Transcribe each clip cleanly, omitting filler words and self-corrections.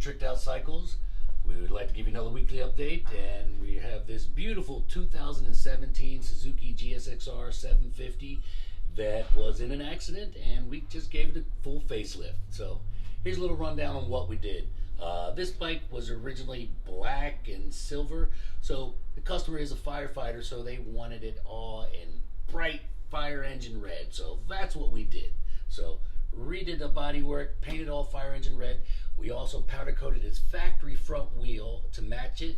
Tricked Out Cycles. We would like to give you another weekly update, and we have this beautiful 2017 Suzuki Gsxr 750 that was in an accident, and we just gave it a full facelift. So here's a little rundown on what we did. This bike was originally black and silver, so the customer is a firefighter, so they wanted it all in bright fire engine red. So that's what we did. So redid the bodywork, painted all fire engine red. We also powder coated its factory front wheel to match it,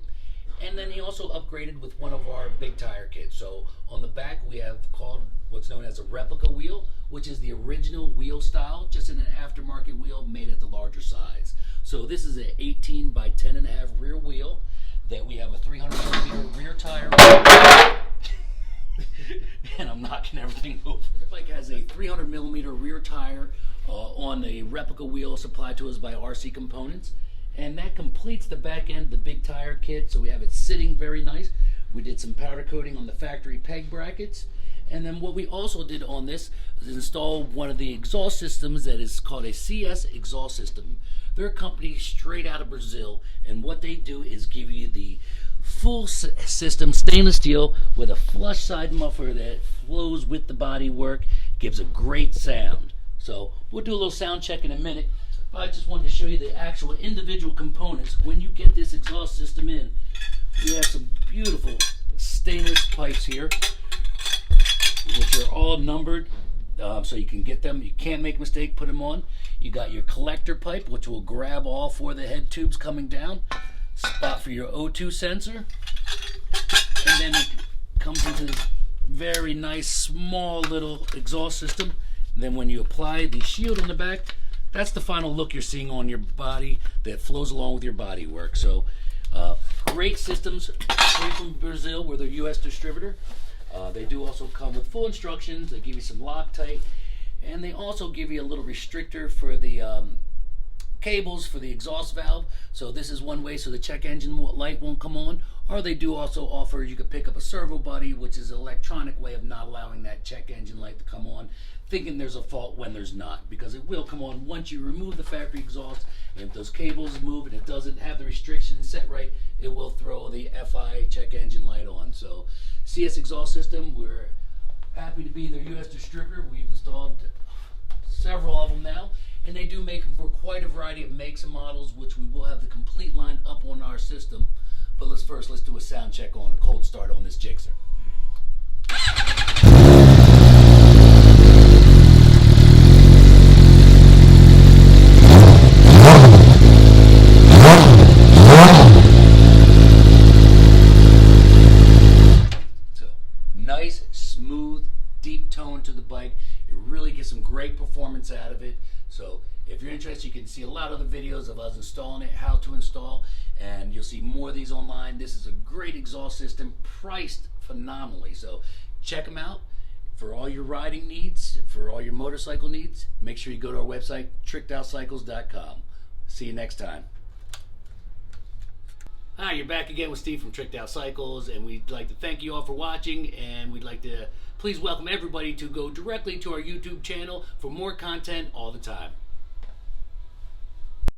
and then he also upgraded with one of our big tire kits. So on the back we have called what's known as a replica wheel, which is the original wheel style, just in an aftermarket wheel made at the larger size. So this is an 18 by 10.5 rear wheel that we have a 300 millimeter rear tire. And I'm knocking everything over. The bike has a 300 millimeter rear tire on a replica wheel supplied to us by RC Components, and that completes the back end of the big tire kit. So we have it sitting very nice. We did some powder coating on the factory peg brackets, and then what we also did on this is install one of the exhaust systems that is called a CS exhaust system. They're a company straight out of Brazil, and what they do is give you the full system, stainless steel with a flush side muffler that flows with the body work, gives a great sound. So we'll do a little sound check in a minute, but I just wanted to show you the actual individual components. When you get this exhaust system in, we have some beautiful stainless pipes here, which are all numbered, so you can get them. You can't make a mistake, put them on. You got your collector pipe, which will grab all four of the head tubes coming down, spot for your O2 sensor, and then it comes into this very nice small little exhaust system. And then when you apply the shield on the back, that's the final look you're seeing on your body that flows along with your body work. So great systems straight from Brazil. We're the US distributor. They do also come with full instructions. They give you some Loctite, and they also give you a little restrictor for the cables for the exhaust valve. So this is one way so the check engine light won't come on. Or they do also offer, you could pick up a servo buddy, which is an electronic way of not allowing that check engine light to come on, thinking there's a fault when there's not, because it will come on once you remove the factory exhaust. And if those cables move and it doesn't have the restrictions set right, it will throw the FI check engine light on. So CS exhaust system, we're happy to be their US distributor. We've installed several of them now, and they do make them for quite a variety of makes and models, which we will have the complete line up on our system. But let's do a sound check on a cold start on this Gsxr. So nice, smooth, deep tone to the bike. It really gets some great performance out of it. So if you're interested, you can see a lot of the videos of us installing it, how to install, and you'll see more of these online. This is a great exhaust system, priced phenomenally. So check them out for all your riding needs, for all your motorcycle needs. Make sure you go to our website, trickedOutCycles.com. See you next time. Hi, you're back again with Steve from Tricked Out Cycles, and we'd like to thank you all for watching, and we'd like to please welcome everybody to go directly to our YouTube channel for more content all the time.